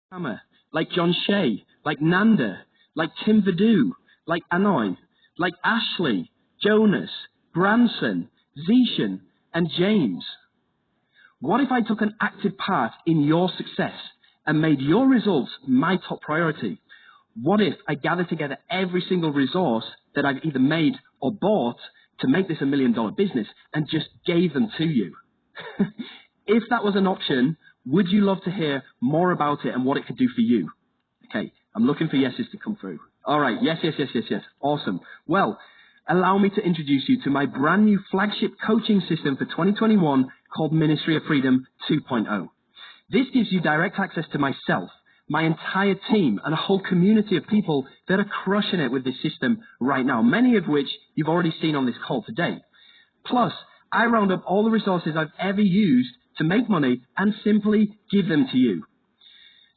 Hammer, like John Shea, like Nanda, like Tim Vidu, like Anoy, like Ashley, Jonas, Branson, Zishan, and James? What if I took an active part in your success and made your results my top priority? What if I gathered together every single resource that I've either made or bought to make this $1 million business and just gave them to you? If that was an option, would you love to hear more about it and what it could do for you? Okay, I'm looking for yeses to come through. All right, yes. Awesome. Well, allow me to introduce you to my brand new flagship coaching system for 2021 called Ministry of Freedom 2.0. This gives you direct access to myself, my entire team, and a whole community of people that are crushing it with this system right now, many of which you've already seen on this call today. Plus, I round up all the resources I've ever used to make money and simply give them to you.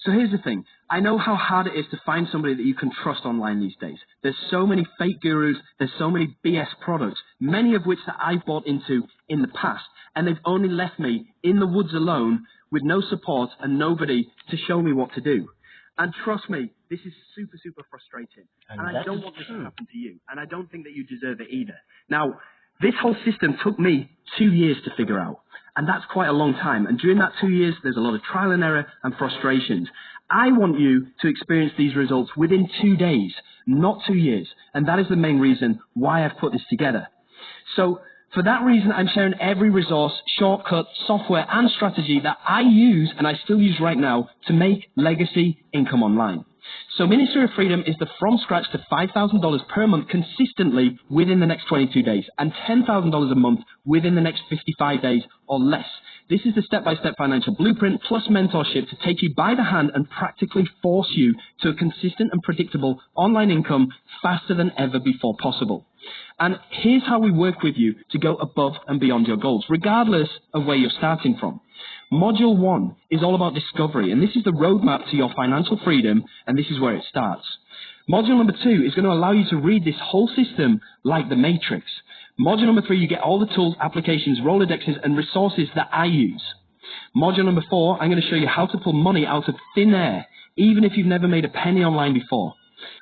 So here's the thing. I know how hard it is to find somebody that you can trust online these days. There's so many fake gurus, there's so many BS products, many of which that I've bought into in the past, and they've only left me in the woods alone with no support and nobody to show me what to do. And trust me, this is super, super frustrating. And I don't want this to happen to you, and I don't think that you deserve it either. Now, this whole system took me 2 years to figure out, and that's quite a long time. And during that 2 years, there's a lot of trial and error and frustrations. I want you to experience these results within 2 days, not 2 years. And that is the main reason why I've put this together. So for that reason, I'm sharing every resource, shortcut, software, and strategy that I use and I still use right now to make legacy income online. So Ministry of Freedom is the from scratch to $5,000 per month consistently within the next 22 days and $10,000 a month within the next 55 days or less. This is the step-by-step financial blueprint plus mentorship to take you by the hand and practically force you to a consistent and predictable online income faster than ever before possible. And here's how we work with you to go above and beyond your goals, regardless of where you're starting from. Module 1 is all about discovery, and this is the roadmap to your financial freedom, and this is where it starts. Module number 2 is going to allow you to read this whole system like the Matrix. Module number 3, you get all the tools, applications, Rolodexes, and resources that I use. Module number 4, I'm going to show you how to pull money out of thin air, even if you've never made a penny online before.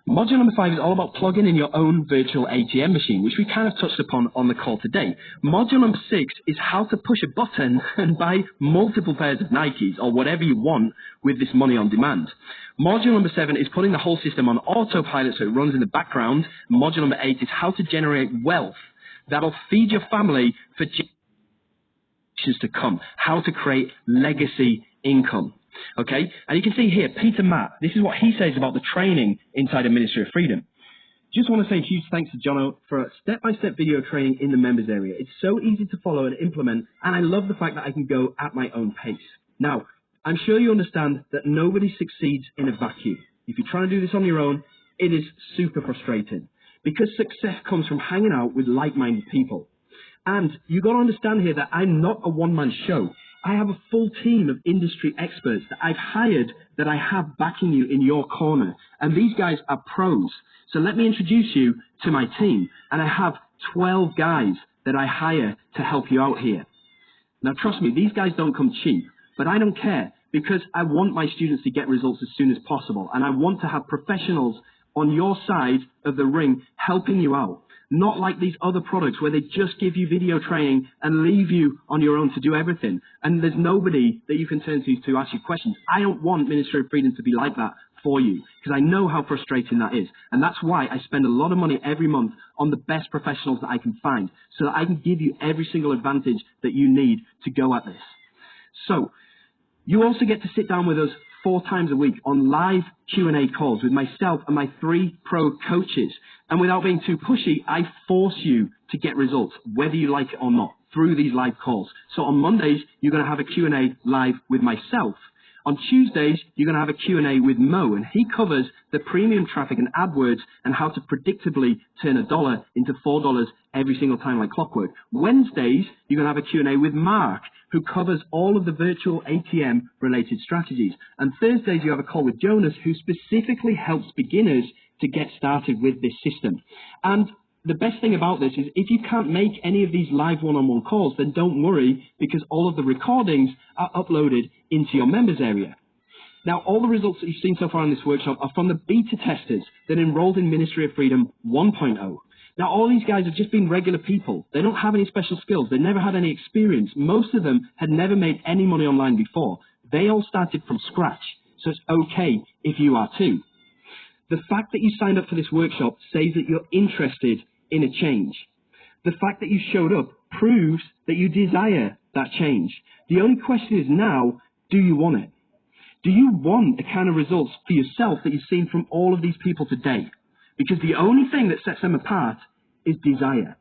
Module number 5 is all about plugging in your own virtual ATM machine, which we kind of touched upon on the call today. Module number 6 is how to push a button and buy multiple pairs of Nikes or whatever you want with this money on demand. Module number 7 is putting the whole system on autopilot so it runs in the background. Module number 8 is how to generate wealth that'll feed your family for generations to come, how to create legacy income. Okay, and you can see here, Peter Matt, this is what he says about the training inside of Ministry of Freedom. Just want to say a huge thanks to Jono for a step-by-step video training in the members area. It's so easy to follow and implement, and I love the fact that I can go at my own pace. Now, I'm sure you understand that nobody succeeds in a vacuum. If you're trying to do this on your own, it is super frustrating because success comes from hanging out with like-minded people. And you've got to understand here that I'm not a one-man show. I have a full team of industry experts that I've hired that I have backing you in your corner. And these guys are pros. So let me introduce you to my team. And I have 12 guys that I hire to help you out here. Now, trust me, these guys don't come cheap. But I don't care because I want my students to get results as soon as possible. And I want to have professionals on your side of the ring helping you out. Not like these other products where they just give you video training and leave you on your own to do everything. And there's nobody that you can turn to ask you questions. I don't want Ministry of Freedom to be like that for you because I know how frustrating that is. And that's why I spend a lot of money every month on the best professionals that I can find so that I can give you every single advantage that you need to go at this. So you also get to sit down with us 4 times a week on live Q&A calls with myself and my 3 pro coaches. And without being too pushy, I force you to get results, whether you like it or not, through these live calls. So on Mondays, you're going to have a Q&A live with myself. On Tuesdays, you're going to have a Q&A with Mo, and he covers the premium traffic and AdWords and how to predictably turn $1 into $4 every single time like clockwork. Wednesdays, you're going to have a Q&A with Mark, who covers all of the virtual ATM-related strategies. And Thursdays, you have a call with Jonas, who specifically helps beginners to get started with this system. And the best thing about this is if you can't make any of these live one-on-one calls, then don't worry because all of the recordings are uploaded into your members area. Now, all the results that you've seen so far in this workshop are from the beta testers that enrolled in Ministry of Freedom 1.0. Now, all these guys have just been regular people. They don't have any special skills. They never had any experience. Most of them had never made any money online before. They all started from scratch. So it's okay if you are too. The fact that you signed up for this workshop says that you're interested in a change. The fact that you showed up proves that you desire that change. The only question is now, do you want it? Do you want the kind of results for yourself that you've seen from all of these people today? Because the only thing that sets them apart is desire.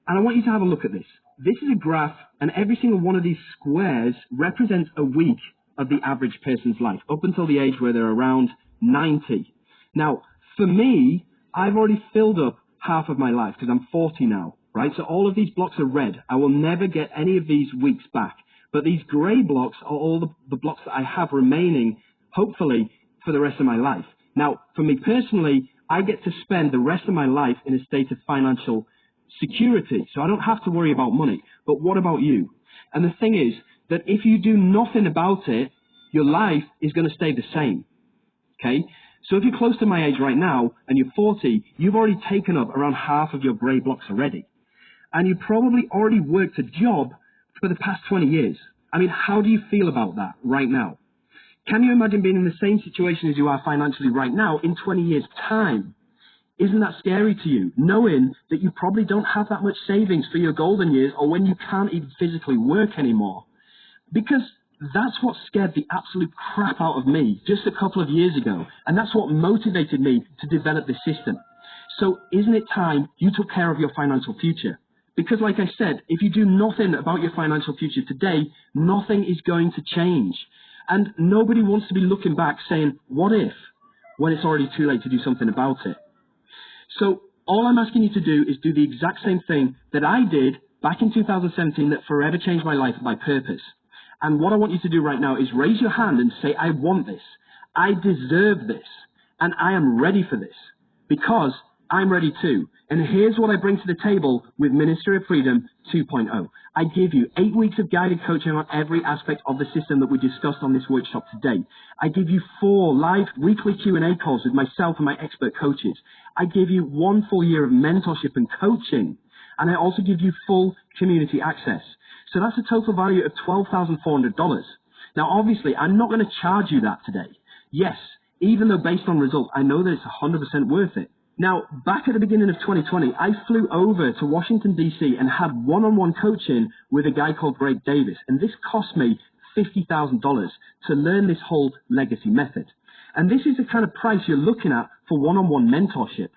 And I want you to have a look at this. This is a graph, and every single one of these squares represents a week of the average person's life, up until the age where they're around 90. Now, for me, I've already filled up half of my life because I'm 40 now, right? So all of these blocks are red. I will never get any of these weeks back. But these grey blocks are all the blocks that I have remaining, hopefully, for the rest of my life. Now, for me personally, I get to spend the rest of my life in a state of financial security. So I don't have to worry about money. But what about you? And the thing is that if you do nothing about it, your life is going to stay the same. Okay? So if you're close to my age right now and you're 40, you've already taken up around half of your grey blocks already. And you probably already worked a job for the past 20 years. I mean, how do you feel about that right now? Can you imagine being in the same situation as you are financially right now in 20 years' time? Isn't that scary to you, knowing that you probably don't have that much savings for your golden years or when you can't even physically work anymore? Because that's what scared the absolute crap out of me just a couple of years ago, and that's what motivated me to develop this system. So isn't it time you took care of your financial future? Because like I said, if you do nothing about your financial future today, nothing is going to change. And nobody wants to be looking back saying, what if? When it's already too late to do something about it. So all I'm asking you to do is do the exact same thing that I did back in 2017 that forever changed my life by purpose. And what I want you to do right now is raise your hand and say, I want this. I deserve this. And I am ready for this. Because I'm ready too. And here's what I bring to the table with Ministry of Freedom 2.0. I give you 8 weeks of guided coaching on every aspect of the system that we discussed on this workshop today. I give you 4 live weekly Q&A calls with myself and my expert coaches. I give you 1 full year of mentorship and coaching. And I also give you full community access. So that's a total value of $12,400. Now, obviously, I'm not going to charge you that today. Yes, even though based on results, I know that it's 100% worth it. Now, back at the beginning of 2020, I flew over to Washington, D.C. and had one-on-one coaching with a guy called Greg Davis. And this cost me $50,000 to learn this whole legacy method. And this is the kind of price you're looking at for one-on-one mentorship.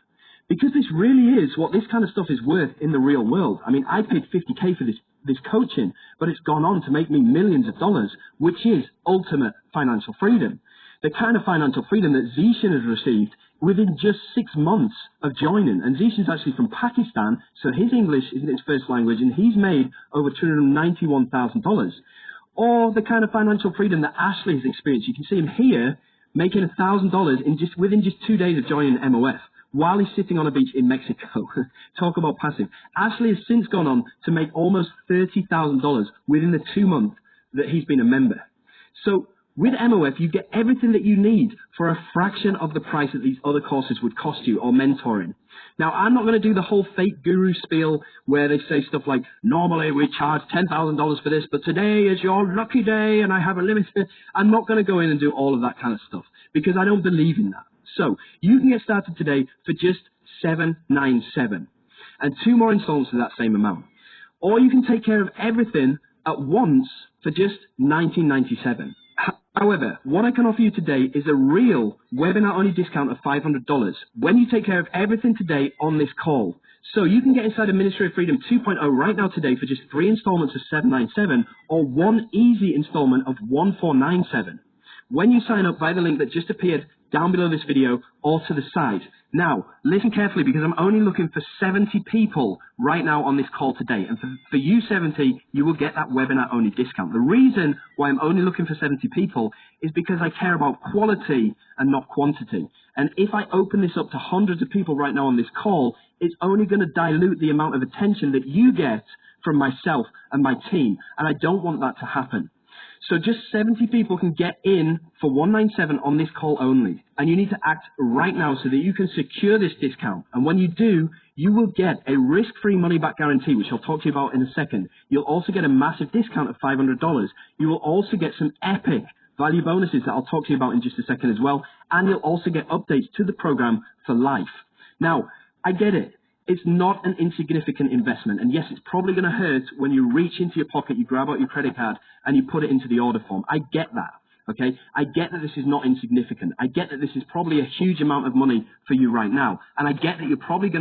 Because this really is what this kind of stuff is worth in the real world. I mean, I paid $50K for this coaching, but it's gone on to make me millions of dollars, which is ultimate financial freedom. The kind of financial freedom that Zishan has received within just 6 months of joining. And Zishan's actually from Pakistan, so his English isn't his first language, and he's made over $291,000. Or the kind of financial freedom that Ashley has experienced. You can see him here making $1,000 within just 2 days of joining MOF, while he's sitting on a beach in Mexico. Talk about passive. Ashley has since gone on to make almost $30,000 within the 2 months that he's been a member. So with MOF, you get everything that you need for a fraction of the price that these other courses would cost you, or mentoring. Now, I'm not going to do the whole fake guru spiel where they say stuff like, normally we charge $10,000 for this, but today is your lucky day and I have a limit. I'm not going to go in and do all of that kind of stuff because I don't believe in that. So you can get started today for just $797 and 2 more installments for that same amount. Or you can take care of everything at once for just $1997. However, what I can offer you today is a real webinar-only discount of $500 when you take care of everything today on this call. So you can get inside of Ministry of Freedom 2.0 right now today for just 3 installments of $797 or 1 easy installment of $1497 when you sign up via the link that just appeared down below this video or to the side. Now, listen carefully because I'm only looking for 70 people right now on this call today. And for you 70, you will get that webinar-only discount. The reason why I'm only looking for 70 people is because I care about quality and not quantity. And if I open this up to hundreds of people right now on this call, it's only going to dilute the amount of attention that you get from myself and my team. And I don't want that to happen. So just 70 people can get in for $197 on this call only. And you need to act right now so that you can secure this discount. And when you do, you will get a risk-free money-back guarantee, which I'll talk to you about in a second. You'll also get a massive discount of $500. You will also get some epic value bonuses that I'll talk to you about in just a second as well. And you'll also get updates to the program for life. Now, I get it. It's not an insignificant investment. And yes, it's probably going to hurt when you reach into your pocket, you grab out your credit card, and you put it into the order form. I get that. Okay? I get that this is not insignificant. I get that this is probably a huge amount of money for you right now. And I get that you're probably going to